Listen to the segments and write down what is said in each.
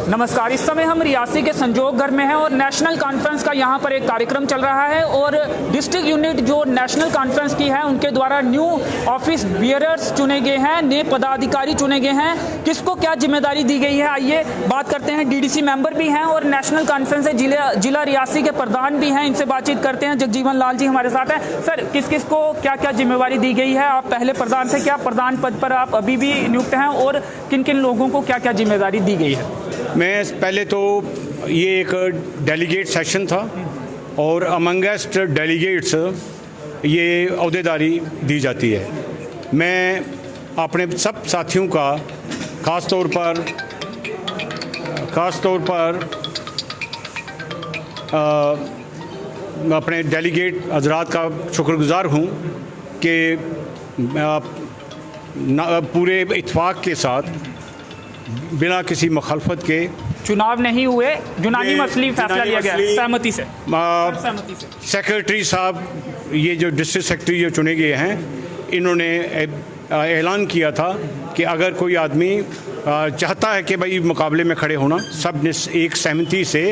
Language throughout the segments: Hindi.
नमस्कार। इस समय हम रियासी के संजोग घर में हैं और नेशनल कॉन्फ्रेंस का यहाँ पर एक कार्यक्रम चल रहा है और डिस्ट्रिक्ट यूनिट जो नेशनल कॉन्फ्रेंस की है उनके द्वारा न्यू ऑफिस बियरर्स चुने गए हैं, नए पदाधिकारी चुने गए हैं। किसको क्या जिम्मेदारी दी गई है, आइए बात करते हैं। डीडीसी मेंबर भी हैं और नेशनल कॉन्फ्रेंस से जिला रियासी के प्रधान भी हैं, इनसे बातचीत करते हैं। जगजीवन लाल जी हमारे साथ हैं। सर, किस किस को क्या क्या जिम्मेवारी दी गई है? आप पहले प्रधान थे, क्या प्रधान पद पर आप अभी भी नियुक्त हैं और किन किन लोगों को क्या क्या जिम्मेदारी दी गई है? मैं पहले तो ये एक डेलीगेट सेशन था और अमंगेस्ट डेलीगेट्स ये अहदेदारी दी जाती है। मैं अपने सब साथियों का ख़ास तौर पर अपने डेलीगेट हजरात का शुक्रगुजार हूँ कि पूरे इत्फाक के साथ बिना किसी मुखालफत के चुनाव नहीं हुए, यूनानी मसली फैसला लिया गया सहमति से। सेक्रेटरी साहब, ये जो डिस्ट्रिक्ट सेक्रेटरी जो चुने गए हैं, इन्होंने ऐलान किया था कि अगर कोई आदमी चाहता है कि भाई मुकाबले में खड़े होना, सब ने एक सहमति से,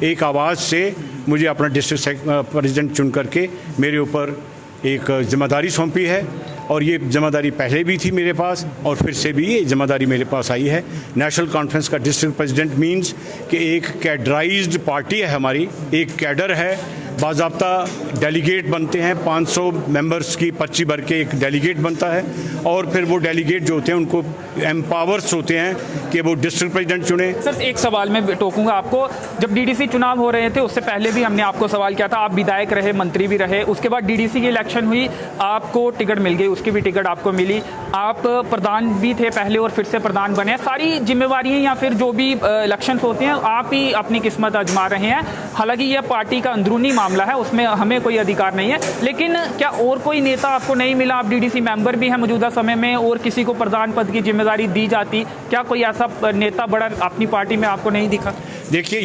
एक आवाज़ से मुझे अपना डिस्ट्रिक्ट प्रेसिडेंट चुन करके मेरे ऊपर एक जिम्मेदारी सौंपी है। और ये जिम्मेदारी पहले भी थी मेरे पास और फिर से भी ये जिम्मेदारी मेरे पास आई है। नेशनल कॉन्फ्रेंस का डिस्ट्रिक्ट प्रेसिडेंट मींस कि एक कैडराइज्ड पार्टी है हमारी, एक कैडर है, बाज़ाब्ता डेलीगेट बनते हैं, 500 मेंबर्स की पर्ची भर के एक डेलीगेट बनता है और फिर वो डेलीगेट जो होते हैं उनको एम्पावर्स होते हैं कि वो डिस्ट्रिक्ट प्रेसिडेंट चुने। सर, एक सवाल में टोकूंगा आपको। जब डीडीसी चुनाव हो रहे थे उससे पहले भी हमने आपको सवाल किया था, आप विधायक रहे, मंत्री भी रहे, उसके बाद डीडीसी की इलेक्शन हुई, आपको टिकट मिल गई, उसकी भी टिकट आपको मिली, आप प्रधान भी थे पहले और फिर से प्रधान बने। सारी जिम्मेवारियाँ या फिर जो भी इलेक्शन होते हैं आप ही अपनी किस्मत आजमा रहे हैं। हालांकि यह पार्टी का अंदरूनी मामला है, उसमें हमें कोई अधिकार नहीं है, लेकिन क्या और कोई नेता आपको नहीं मिला? आप डीडीसी मेंबर भी हैं मौजूदा समय में और किसी को प्रधान पद की जिम्मेदारी दी जाती, क्या कोई ऐसा नेता बड़ा अपनी पार्टी में आपको नहीं दिखा? देखिए,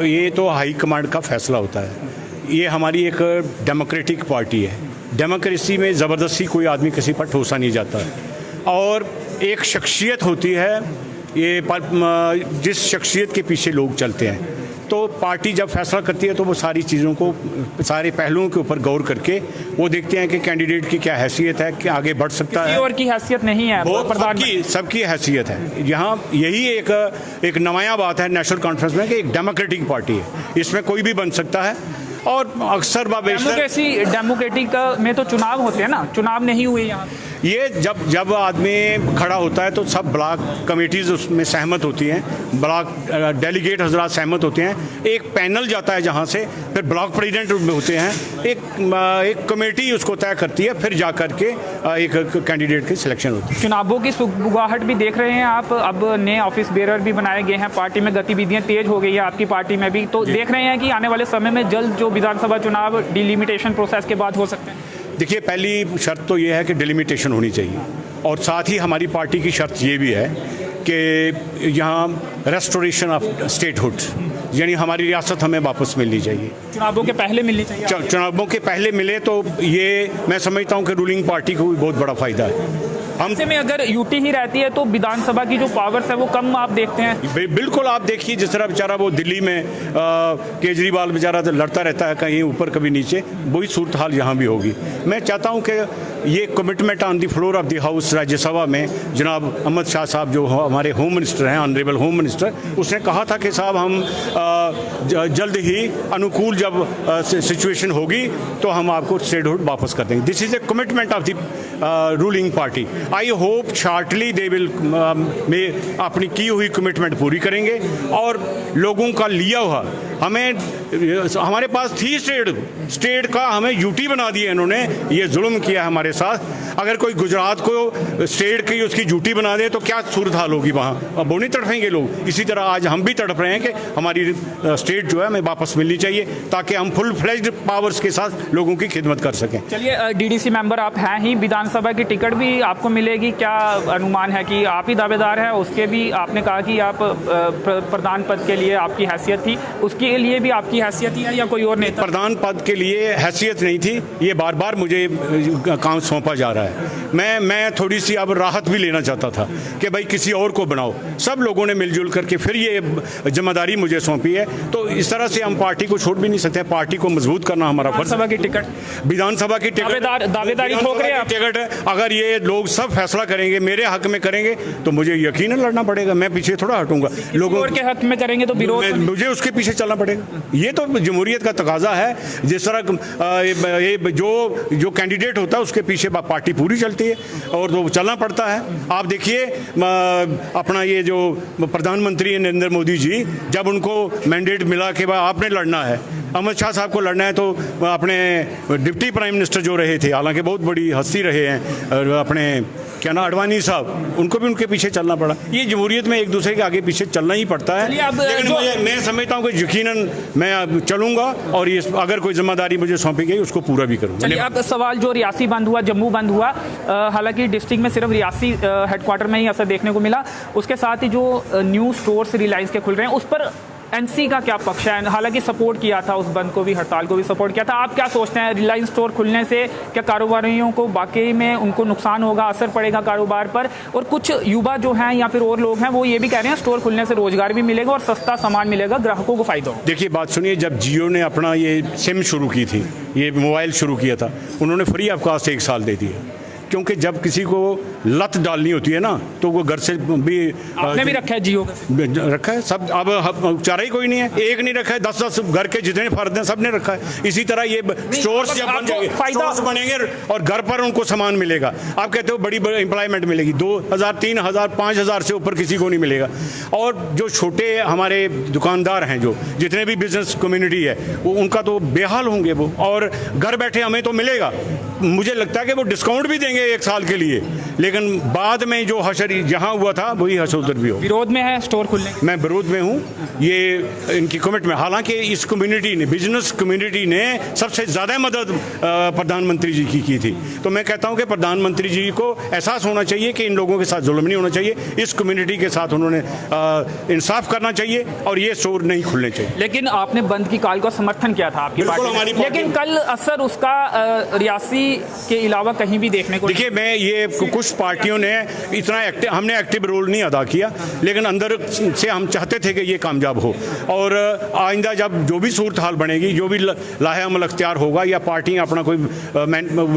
ये तो हाई कमांड का फैसला होता है। ये हमारी एक डेमोक्रेटिक पार्टी है। डेमोक्रेसी में ज़बरदस्ती कोई आदमी किसी पर ठोसा नहीं जाता और एक शख्सियत होती है, ये जिस शख्सियत के पीछे लोग चलते हैं। तो पार्टी जब फैसला करती है तो वो सारी चीज़ों को, सारे पहलुओं के ऊपर गौर करके वो देखते हैं कि कैंडिडेट की क्या हैसियत है, कि आगे बढ़ सकता है। और की हैसियत नहीं है, प्रधान की सबकी हैसियत है। यहाँ यही एक नया बात है नेशनल कॉन्फ्रेंस में कि एक डेमोक्रेटिक पार्टी है, इसमें कोई भी बन सकता है। और अक्सर डेमोक्रेटिक में तो चुनाव होते हैं ना, चुनाव नहीं हुए यहाँ। ये जब आदमी खड़ा होता है तो सब ब्लॉक कमेटीज़ उसमें सहमत होती हैं, ब्लॉक डेलीगेट हजरात सहमत होते हैं, एक पैनल जाता है जहाँ से, फिर ब्लॉक प्रेसिडेंट होते हैं, एक कमेटी उसको तय करती है, फिर जा कर के एक कैंडिडेट की सिलेक्शन होती है। चुनावों की सुगबुगाहट भी देख रहे हैं आप, अब नए ऑफिस बेरर भी बनाए गए हैं, पार्टी में गतिविधियाँ तेज हो गई है आपकी पार्टी में भी, तो देख रहे हैं कि आने वाले समय में जल्द जो विधानसभा चुनाव डिलिमिटेशन प्रोसेस के बाद हो सकते हैं। देखिए, पहली शर्त तो ये है कि डिलिमिटेशन होनी चाहिए और साथ ही हमारी पार्टी की शर्त ये भी है कि यहाँ रेस्टोरेशन ऑफ स्टेटहुड, यानी हमारी रियासत हमें वापस मिलनी चाहिए। चुनावों के पहले मिलनी चाहिए। चुनावों के पहले मिले तो ये मैं समझता हूँ कि रूलिंग पार्टी को भी बहुत बड़ा फायदा है। हमसे में अगर यूटी ही रहती है तो विधानसभा की जो पावर्स है वो कम आप देखते हैं? बिल्कुल, आप देखिए जिस तरह बेचारा वो दिल्ली में केजरीवाल बेचारा तो लड़ता रहता है, कहीं ऊपर कभी नीचे, वही सूरत हाल यहाँ भी होगी। मैं चाहता हूँ कि ये commitment on the floor of the house Rajya Sabha में जनाब अहमद शाह साहब जो हमारे होम मिनिस्टर हैं, ऑनरेबल होम मिनिस्टर, उसने कहा था कि साहब हम जल्द ही अनुकूल जब सिचुएशन होगी तो हम आपको स्टेटहुड वापस कर देंगे। This is a commitment of the ruling party. I hope shortly they will अपनी की हुई कमिटमेंट पूरी करेंगे और लोगों का लिया हुआ, हमारे पास थी स्टेट का हमें यूटी बना दिया इन्होंने, ये जुल्म किया हमारे साथ। अगर कोई गुजरात को स्टेट की उसकी यूटी बना दे तो क्या सूरत हाल होगी वहाँ, अब वो नहीं तड़फेंगे लोग। इसी तरह आज हम भी तड़प रहे हैं कि हमारी स्टेट जो है हमें वापस मिलनी चाहिए ताकि हम फुल फ्लेज्ड पावर्स के साथ लोगों की खिदमत कर सकें। चलिए, डीडीसी मेंबर आप हैं ही, विधानसभा की टिकट भी आपको मिलेगी, क्या अनुमान है कि आप ही दावेदार हैं? उसके भी आपने कहा कि आप प्रधान पद के लिए आपकी हैसियत थी, उसकी के लिए भी आपकी हैसियत ही है या कोई और नेता? प्रधान पद के लिए हैसियत नहीं थी, ये बार बार मुझे काम सौंपा जा रहा है। मैं थोड़ी सी अब राहत भी लेना चाहता था कि भाई किसी और को बनाओ। सब लोगों ने मिलजुल करके फिर ये जिम्मेदारी मुझे सौंपी है, तो इस तरह से हम पार्टी को छोड़ भी नहीं सकते। पार्टी को मजबूत करना हमारा फर्ज। विधानसभा की टिकट, विधानसभा की दावेदारी ठोक रहे हैं आप? टिकट अगर ये लोग सब फैसला करेंगे, मेरे हक में करेंगे, तो मुझे यकीनन लड़ना पड़ेगा। मैं पीछे थोड़ा हटूंगा। लोगों के हक में करेंगे तो विरोध, मुझे उसके पीछे चलना पड़ेगा। ये तो जमहूरियत का तकाजा है। जिस तरह जो कैंडिडेट होता है उसके पीछे पार्टी पूरी चलती है और तो चलना पड़ता है। आप देखिए अपना ये जो प्रधानमंत्री है नरेंद्र मोदी जी, जब उनको मैंडेट मिला कि भाई आपने लड़ना है, अमित शाह साहब को लड़ना है, तो अपने डिप्टी प्राइम मिनिस्टर जो रहे थे, हालांकि बहुत बड़ी हस्ती रहे हैं, अपने क्या ना अडवाणी साहब, उनको भी उनके पीछे चलना पड़ा। ये जमहूरियत में एक दूसरे के आगे पीछे चलना ही पड़ता है। लेकिन मैं समझता हूँ कि यकीनन मैं चलूंगा और ये अगर कोई जिम्मेदारी मुझे सौंपी गई उसको पूरा भी करूँगा। चलिए, अब सवाल जो रियासी बंद हुआ, जम्मू बंद हुआ, हालांकि डिस्ट्रिक्ट में सिर्फ रियासी हेडक्वार्टर में ही असर देखने को मिला, उसके साथ ही जो न्यू स्टोर्स रिलायंस के खुल रहे हैं उस पर एनसी का क्या पक्ष है? हालांकि सपोर्ट किया था उस बंद को भी, हड़ताल को भी सपोर्ट किया था। आप क्या सोचते हैं, रिलायंस स्टोर खुलने से क्या कारोबारियों को वाकई में उनको नुकसान होगा, असर पड़ेगा कारोबार पर? और कुछ युवा जो हैं या फिर और लोग हैं वो ये भी कह रहे हैं स्टोर खुलने से रोजगार भी मिलेगा और सस्ता सामान मिलेगा, ग्राहकों को फायदा होगा। देखिए बात सुनिए, जब जियो ने अपना ये सिम शुरू की थी, ये मोबाइल शुरू किया था, उन्होंने फ्री अवकाश 1 साल दे दिया, क्योंकि जब किसी को लत डालनी होती है ना तो वो घर से भी आपने भी रखा है जियो का? रखा है सब। अब चारा ही कोई नहीं है, एक नहीं रखा है, 10-10 घर के जितने फर्द हैं सब ने रखा है। इसी तरह ये स्टोर्स जब बन जाएंगे, स्टोर्स बनेंगे और घर पर उनको सामान मिलेगा। आप कहते हो बड़ी एम्प्लॉयमेंट मिलेगी, 2000, 3000, 5000 से ऊपर किसी को नहीं मिलेगा। और जो छोटे हमारे दुकानदार हैं, जो जितने भी बिजनेस कम्युनिटी है, वो उनका तो बेहाल होंगे वो, और घर बैठे हमें तो मिलेगा। मुझे लगता है कि वो डिस्काउंट भी देंगे 1 साल के लिए, लेकिन बाद में जो हशर जहां हुआ था वही हशर उधर भी हो। विरोध में है स्टोर खुलने? मैं विरोध में हूं, ये इनकी कमिटमेंट। हालांकि इस कम्युनिटी ने, बिजनेस कम्युनिटी ने सबसे ज़्यादा मदद प्रधानमंत्री जी की थी। तो मैं कहता हूं कि प्रधानमंत्री जी को एहसास होना चाहिए कि इन लोगों के साथ जुल्म नहीं होना चाहिए, इस कम्युनिटी के साथ उन्होंने इंसाफ करना चाहिए और ये स्टोर नहीं खुलने चाहिए। लेकिन आपने बंद की कॉल का समर्थन किया था आपकी पार्टी, लेकिन कल असर उसका रियासी के अलावा कहीं भी देखने को? देखिए, मैं ये कुछ पार्टियों ने इतना हमने एक्टिव रोल नहीं अदा किया, लेकिन अंदर से हम चाहते थे कि ये कामयाब हो। और आइंदा जब जो भी सूरत हाल बनेगी, जो भी लाहे अमल अख्तियार होगा या पार्टियां अपना कोई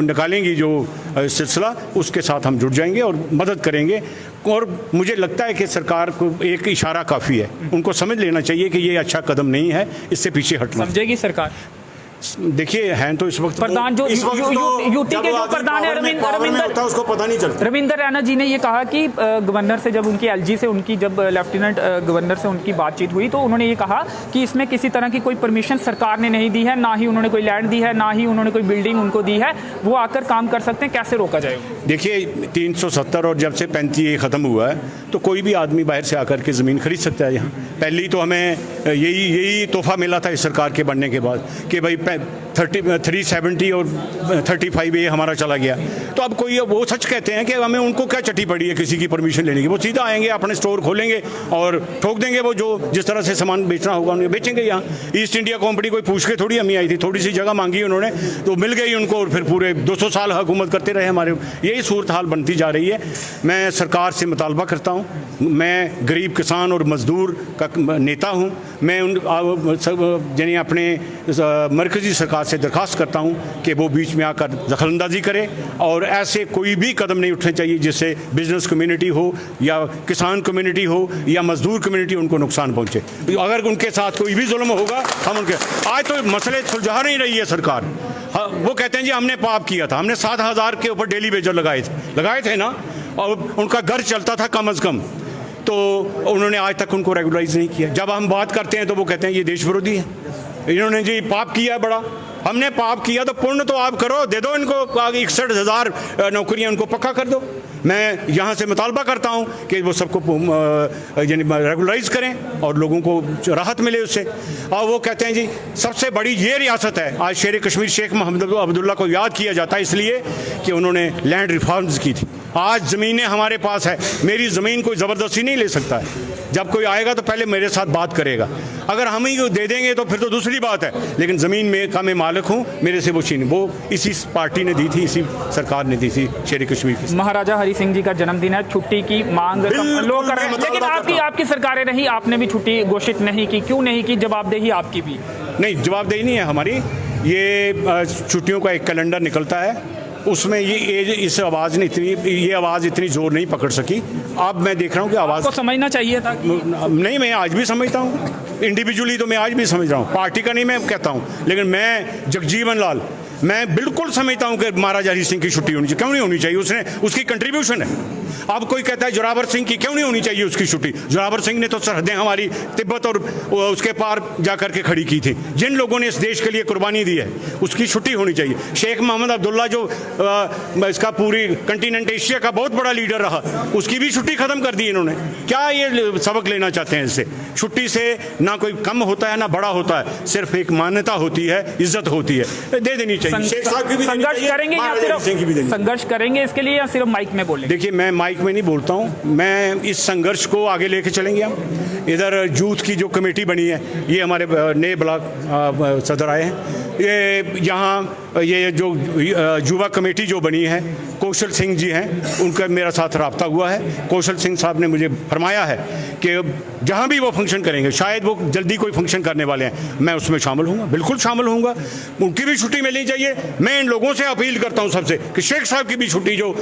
निकालेंगी जो सिलसिला, उसके साथ हम जुड़ जाएंगे और मदद करेंगे। और मुझे लगता है कि सरकार को एक इशारा काफ़ी है, उनको समझ लेना चाहिए कि ये अच्छा कदम नहीं है, इससे पीछे हटना। समझेगी सरकार? देखिए, हैं तो इस वक्त प्रधान जो यूटी के जो प्रधान है उसको पता नहीं चलता। रविंदर रैना जी ने ये कहा कि गवर्नर से जब उनकी एलजी से उनकी जब लेफ्टिनेंट गवर्नर से उनकी बातचीत हुई तो उन्होंने ये कहा कि इसमें किसी तरह की कोई परमिशन सरकार ने नहीं दी है, ना ही उन्होंने कोई लैंड दी है, ना ही उन्होंने कोई बिल्डिंग उनको दी है, वो आकर काम कर सकते हैं। कैसे रोका जाएगा? देखिए, 370 और जब से 35 ख़त्म हुआ है तो कोई भी आदमी बाहर से आकर के ज़मीन खरीद सकता है। यहाँ पहली तो हमें यही तोहफा मिला था इस सरकार के बनने के बाद कि भाई 370 और 35 ये हमारा चला गया। तो अब कोई वो सच कहते हैं कि हमें उनको क्या चटी पड़ी है किसी की परमिशन लेने की? वो सीधा आएंगे, अपने स्टोर खोलेंगे और ठोक देंगे। वो जो जिस तरह से सामान बेचना होगा उन्हें बेचेंगे। यहाँ ईस्ट इंडिया कंपनी कोई पूछ के थोड़ी हमें आई थी, थोड़ी सी जगह मांगी उन्होंने तो मिल गई उनको, और फिर पूरे 200 साल हुकूमत करते रहे हमारे। यही सूरत हाल बनती जा रही है। मैं सरकार से मुतालबा करता हूँ, मैं गरीब किसान और मजदूर का नेता हूँ, मैं यानी अपने मरकज़ी सरकार से दरखास्त करता हूं कि वो बीच में आकर दखलंदाजी करे और ऐसे कोई भी कदम नहीं उठने चाहिए जिससे बिजनेस कम्युनिटी हो या किसान कम्युनिटी हो या मजदूर कम्युनिटी उनको नुकसान पहुंचे। अगर उनके साथ कोई भी जुल्म होगा हम उनके आज तो मसले सुलझा नहीं रही है सरकार। वो कहते हैं जी हमने पाप किया था, हमने 7000 के ऊपर डेली वेजर लगाए थे ना, और उनका घर चलता था कम अज़ कम, तो उन्होंने आज तक उनको रेगुलराइज नहीं किया। जब हम बात करते हैं तो वो कहते हैं ये देश विरोधी है, इन्होंने जी पाप किया है बड़ा। हमने पाप किया तो पुण्य तो आप करो, दे दो इनको 61,000 नौकरियां उनको पक्का कर दो। मैं यहाँ से मुतालबा करता हूँ कि वो सबको यानी रेगुलराइज करें और लोगों को राहत मिले उससे। और वो कहते हैं जी सबसे बड़ी ये रियासत है, आज शेर कश्मीर शेख मोहम्मद अब्दुल्ला को याद किया जाता है इसलिए कि उन्होंने लैंड रिफॉर्म्स की थी। आज ज़मीनें हमारे पास है, मेरी ज़मीन कोई ज़बरदस्ती नहीं ले सकता है। जब कोई आएगा तो पहले मेरे साथ बात करेगा, अगर हम ही दे देंगे तो फिर तो दूसरी बात है, लेकिन ज़मीन में का मैं मालिक हूँ, मेरे से वो छीन, वो इसी पार्टी ने दी थी, इसी सरकार ने दी थी शेर कश्मीर की। महाराजा हरि सिंह जी का जन्मदिन है, छुट्टी की मांग लोग कर रहे हैं, लेकिन आपकी सरकारें रही, आपने भी छुट्टी घोषित नहीं की, क्यों नहीं की? जवाबदेही आपकी भी नहीं, जवाबदेही नहीं है हमारी। ये छुट्टियों का एक कैलेंडर निकलता है, उसमें इस आवाज़ ने ये आवाज़ इतनी जोर नहीं पकड़ सकी। अब मैं देख रहा हूँ कि आवाज़ को समझना चाहिए था नहीं, मैं आज भी समझता हूँ इंडिविजुअली, तो मैं आज भी समझ रहा हूँ, पार्टी का नहीं मैं कहता हूँ, लेकिन मैं जगजीवन लाल मैं बिल्कुल समझता हूँ कि महाराजा हरि सिंह की छुट्टी होनी चाहिए। क्यों नहीं होनी चाहिए? उसने उसकी कंट्रीब्यूशन है। अब कोई कहता है जोरावर सिंह की क्यों नहीं होनी चाहिए उसकी छुट्टी? जोरावर सिंह ने तो सरहदें हमारी तिब्बत और उसके पार जा करके खड़ी की थी। जिन लोगों ने इस देश के लिए कुर्बानी दी है उसकी छुट्टी होनी चाहिए। शेख मोहम्मद अब्दुल्ला जो इसका पूरी कंटिनेंट एशिया का बहुत बड़ा लीडर रहा, उसकी भी छुट्टी खत्म कर दी इन्होंने। क्या ये सबक लेना चाहते हैं इससे? छुट्टी से ना कोई कम होता है ना बड़ा होता है, सिर्फ एक मान्यता होती है, इज्जत होती है, दे देनी चाहिए। संघर्ष करेंगे या सिर्फ संघर्ष करेंगे इसके लिए, या सिर्फ माइक में बोलेंगे? देखिए, मैं माइक में नहीं बोलता हूँ, मैं इस संघर्ष को आगे लेके चलेंगे हम। इधर यूथ की जो कमेटी बनी है, ये हमारे नए ब्लॉक सदर आए हैं, ये यहाँ ये जो युवा कमेटी जो बनी है, कौशल सिंह जी हैं, उनका मेरा साथ रब्ता हुआ है। कौशल सिंह साहब ने मुझे फरमाया है कि जहाँ भी वो फंक्शन करेंगे, शायद वो जल्दी कोई फंक्शन करने वाले हैं, मैं उसमें शामिल हूँगा, बिल्कुल शामिल हूँगा। उनकी भी छुट्टी मिलनी चाहिए। मैं इन लोगों से अपील करता हूँ सबसे कि शेख साहब की भी छुट्टी जो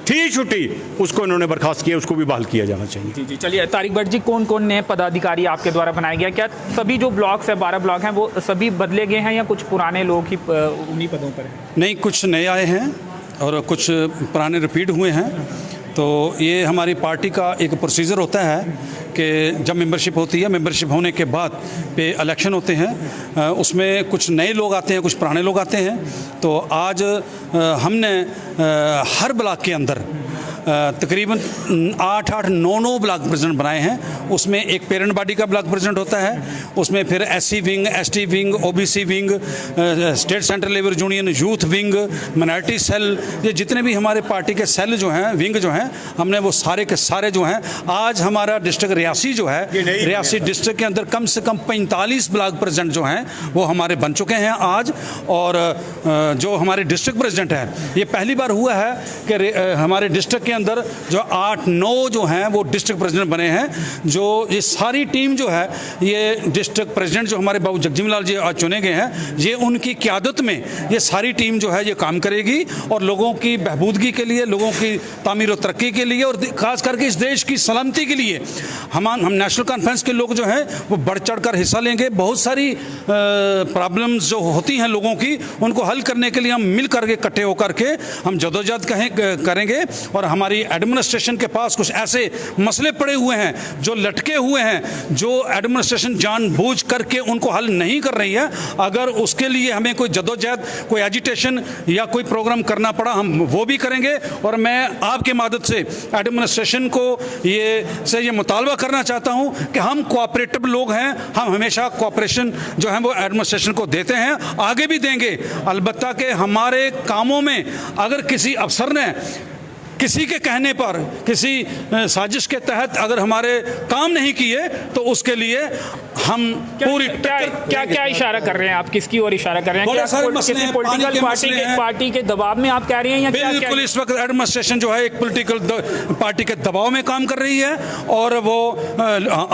थी छुट्टी, उसको इन्होंने बर्खास्त किया, उसको भी बहाल किया जाना चाहिए। जी जी, चलिए तारिक भट्ट जी, कौन कौन नए पदाधिकारी आपके द्वारा बनाए गए? क्या सभी जो ब्लॉक्स है, 12 ब्लॉक हैं, वो सभी बदले गए हैं या कुछ पुराने लोग ही उन्हीं पदों पर हैं? नहीं, कुछ नए आए हैं और कुछ पुराने रिपीट हुए हैं। तो ये हमारी पार्टी का एक प्रोसीजर होता है कि जब मेंबरशिप होती है, मेंबरशिप होने के बाद पे इलेक्शन होते हैं, उसमें कुछ नए लोग आते हैं, कुछ पुराने लोग आते हैं। तो आज हमने हर ब्लॉक के अंदर तकरीबन 8-9 ब्लॉक प्रेसिडेंट बनाए हैं। उसमें एक पेरेंट बॉडी का ब्लॉक प्रेसिडेंट होता है, उसमें फिर SC wing, ST wing, OBC wing, state central labour union, youth wing, minority cell, ये जितने भी हमारे पार्टी के सेल जो हैं, विंग जो हैं, हमने वो सारे के सारे जो हैं। आज हमारा डिस्ट्रिक्ट रियासी जो है, रियासी डिस्ट्रिक्ट के अंदर कम से कम 45 ब्लॉक प्रेसिडेंट जो हैं वो हमारे बन चुके हैं आज। और जो हमारे डिस्ट्रिक्ट प्रेसिडेंट हैं, ये पहली बार हुआ है कि हमारे डिस्ट्रिक्ट के अंदर जो 8-9 जो हैं वो डिस्ट्रिक्ट प्रेसिडेंट बने हैं। जो ये सारी टीम जो है, ये डिस्ट्रिक्ट प्रेसिडेंट जो हमारे बाबू जगजीवन लाल जी आज चुने गए हैं, ये उनकी क़यादत में ये सारी टीम जो है ये काम करेगी और लोगों की बहबूदगी के लिए, लोगों की तामीर और तरक्की के लिए, और ख़ास करके इस देश की सलामती के लिए हम नेशनल कॉन्फ्रेंस के लोग जो हैं वो बढ़ चढ़ कर हिस्सा लेंगे। बहुत सारी प्रॉब्लम्स जो होती हैं लोगों की, उनको हल करने के लिए हम मिल करके इकट्ठे होकर के हम जदोजहद करेंगे। और हमारी एडमिनिस्ट्रेशन के पास कुछ ऐसे मसले पड़े हुए हैं जो लटके हुए हैं, जो एडमिनिस्ट्रेशन जानबूझ करके उनको हल नहीं कर रही है। अगर उसके लिए हमें कोई जदोजहद, कोई एजिटेशन या कोई प्रोग्राम करना पड़ा, हम वो भी करेंगे। और मैं आपके मदद से एडमिनिस्ट्रेशन को ये मुतालबा करना चाहता हूं कि हम कोऑपरेटिव लोग हैं, हम हमेशा कोऑपरेशन जो है वो एडमिनिस्ट्रेशन को देते हैं, आगे भी देंगे। अलबत्ता कि हमारे कामों में अगर किसी अफसर ने किसी के कहने पर, किसी साजिश के तहत अगर हमारे काम नहीं किए, तो उसके लिए हम पूरी क्या इशारा कर रहे हैं आप? किसकी ओर इशारा कर रहे हैं? किसी पॉलिटिकल पार्टी के दबाव में आप कह रहे हैं या क्या? बिल्कुल, इस वक्त एडमिनिस्ट्रेशन जो है एक पॉलिटिकल पार्टी के दबाव में काम कर रही है और वो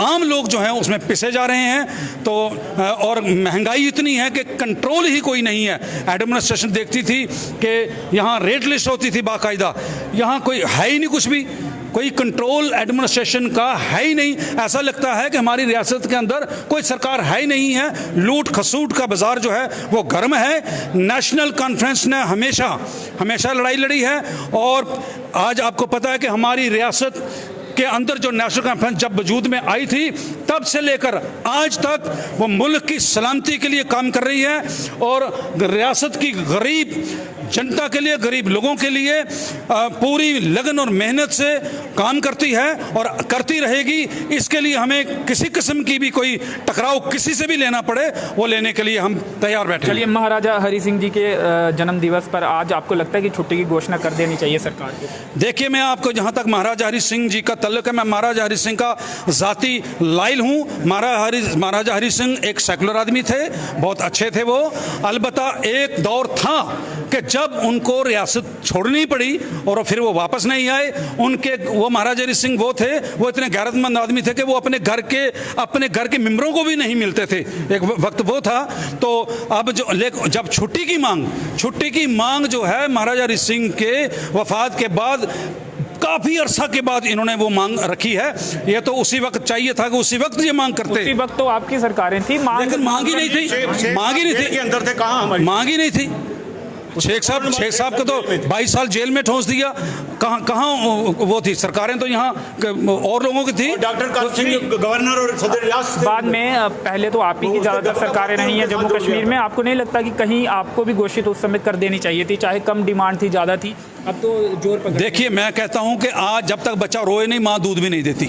आम लोग जो हैं उसमें पिसे जा रहे हैं। तो और महंगाई इतनी है कि कंट्रोल ही कोई नहीं है। एडमिनिस्ट्रेशन देखती थी कि यहाँ रेट लिस्ट होती थी बाकायदा, यहाँ कोई है ही नहीं, कुछ भी कोई कंट्रोल एडमिनिस्ट्रेशन का है ही नहीं। ऐसा लगता है कि हमारी रियासत के अंदर कोई सरकार है ही नहीं है। लूट खसूट का बाजार जो है वो गर्म है। नेशनल कॉन्फ्रेंस ने हमेशा लड़ाई लड़ी है और आज आपको पता है कि हमारी रियासत के अंदर जो नेशनल कॉन्फ्रेंस जब वजूद में आई थी, तब से लेकर आज तक वो मुल्क की सलामती के लिए काम कर रही है और रियासत की गरीब जनता के लिए, गरीब लोगों के लिए पूरी लगन और मेहनत से काम करती है और करती रहेगी। इसके लिए हमें किसी किस्म की भी कोई टकराव किसी से भी लेना पड़े, वो लेने के लिए हम तैयार बैठे। चलिए, महाराजा हरि सिंह जी के जन्म दिवस पर आज आपको लगता है कि छुट्टी की घोषणा कर देनी चाहिए सरकार को? देखिए, मैं आपको जहाँ तक महाराजा हरि सिंह जी का तल्लुक है, मैं महाराजा हरि सिंह का ज़ाती लाइल हूँ। महाराजा हरि सिंह एक सेकुलर आदमी थे, बहुत अच्छे थे वो। अलबत्ता एक दौर था कि जब उनको रियासत छोड़नी पड़ी और फिर वो वापस नहीं आए। वो महाराजा हरि सिंह वो थे, वो इतने गैरतमंद आदमी थे कि वो अपने घर के मेंबरों को भी नहीं मिलते थे, एक वक्त वो था। तो अब जब छुट्टी की मांग जो है महाराजा हरि सिंह के वफात के बाद काफी अरसा के बाद इन्होंने वो मांग रखी है। ये तो उसी वक्त चाहिए था कि उसी वक्त ये मांग करते। उसी वक्त तो आपकी सरकारें थी, लेकिन मांग ही नहीं थी, अंदर थे, कहाँ हमारी मांग ही नहीं थी। शेख साहब को तो 22 साल जेल में ठोंस दिया। कहाँ वो थी सरकारें? तो यहाँ और लोगों की थी। डॉक्टर काल सिंह गवर्नर और सदर रियासत बाद में, पहले तो आप ही की ज़्यादातर सरकारें रही हैं जम्मू कश्मीर में। आपको नहीं लगता कि कहीं आपको भी घोषित उस समय कर देनी चाहिए थी, चाहे कम डिमांड थी, ज़्यादा थी? अब तो जोर पकड़। देखिए, मैं कहता हूँ कि आज जब तक बच्चा रोए नहीं, माँ दूध भी नहीं देती।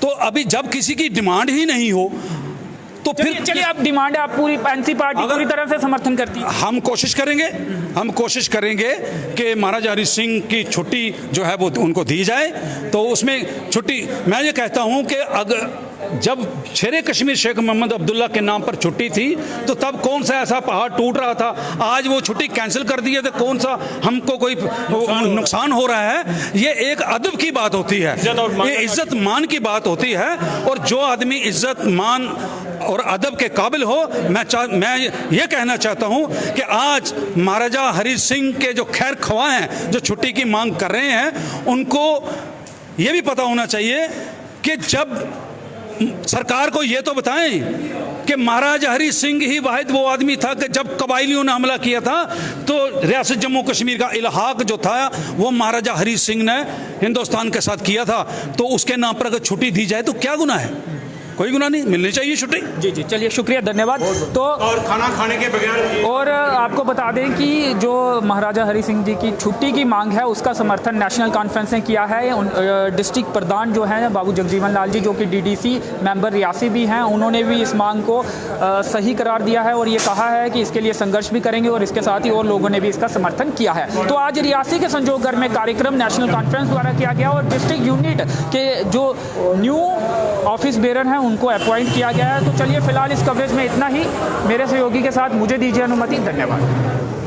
तो अभी जब किसी की डिमांड ही नहीं हो तो फिर चलिए, अब डिमांड है, आप पूरी एनसी पार्टी पूरी तरह से समर्थन करती है। हम कोशिश करेंगे कि महाराजा हरि सिंह की छुट्टी जो है वो उनको दी जाए। तो उसमें छुट्टी, मैं ये कहता हूं कि अगर जब शेर कश्मीर शेख मोहम्मद अब्दुल्ला के नाम पर छुट्टी थी तो तब कौन सा ऐसा पहाड़ टूट रहा था? आज वो छुट्टी कैंसिल कर दी है तो कौन सा हमको कोई नुकसान हो रहा है? ये एक अदब की बात होती है, ये इज्जत मान की बात होती है। और जो आदमी इज्जत मान और अदब के काबिल हो, मैं ये कहना चाहता हूं कि आज महाराजा हरि सिंह के जो खैर ख्वाह हैं, जो छुट्टी की मांग कर रहे हैं, उनको ये भी पता होना चाहिए कि जब सरकार को ये तो बताएं कि महाराजा हरि सिंह ही वाहिद वो आदमी था कि जब कबायलियों ने हमला किया था तो रियासत जम्मू कश्मीर का इल्हाक जो था वो महाराजा हरि सिंह ने हिंदुस्तान के साथ किया था। तो उसके नाम पर अगर छुट्टी दी जाए तो क्या गुनाह है? कोई गुनाह नहीं, मिलनी चाहिए छुट्टी। जी, चलिए, शुक्रिया, धन्यवाद। तो और खाना खाने के बगैर, और आपको बता दें कि जो महाराजा हरि सिंह जी की छुट्टी की मांग है उसका समर्थन नेशनल कॉन्फ्रेंस ने किया है। डिस्ट्रिक्ट प्रधान जो हैं बाबू जगजीवन लाल जी, जो कि डीडीसी मेंबर रियासी भी हैं, उन्होंने भी इस मांग को सही करार दिया है और ये कहा है कि इसके लिए संघर्ष भी करेंगे और इसके साथ ही और लोगों ने भी इसका समर्थन किया है। तो आज रियासी के संजोग घर में कार्यक्रम नेशनल कॉन्फ्रेंस द्वारा किया गया और डिस्ट्रिक्ट यूनिट के जो न्यू ऑफिस बेरर हैं उनको अपॉइंट किया गया है। तो चलिए, फिलहाल इस कवरेज में इतना ही। मेरे सहयोगी के साथ मुझे दीजिए अनुमति। धन्यवाद।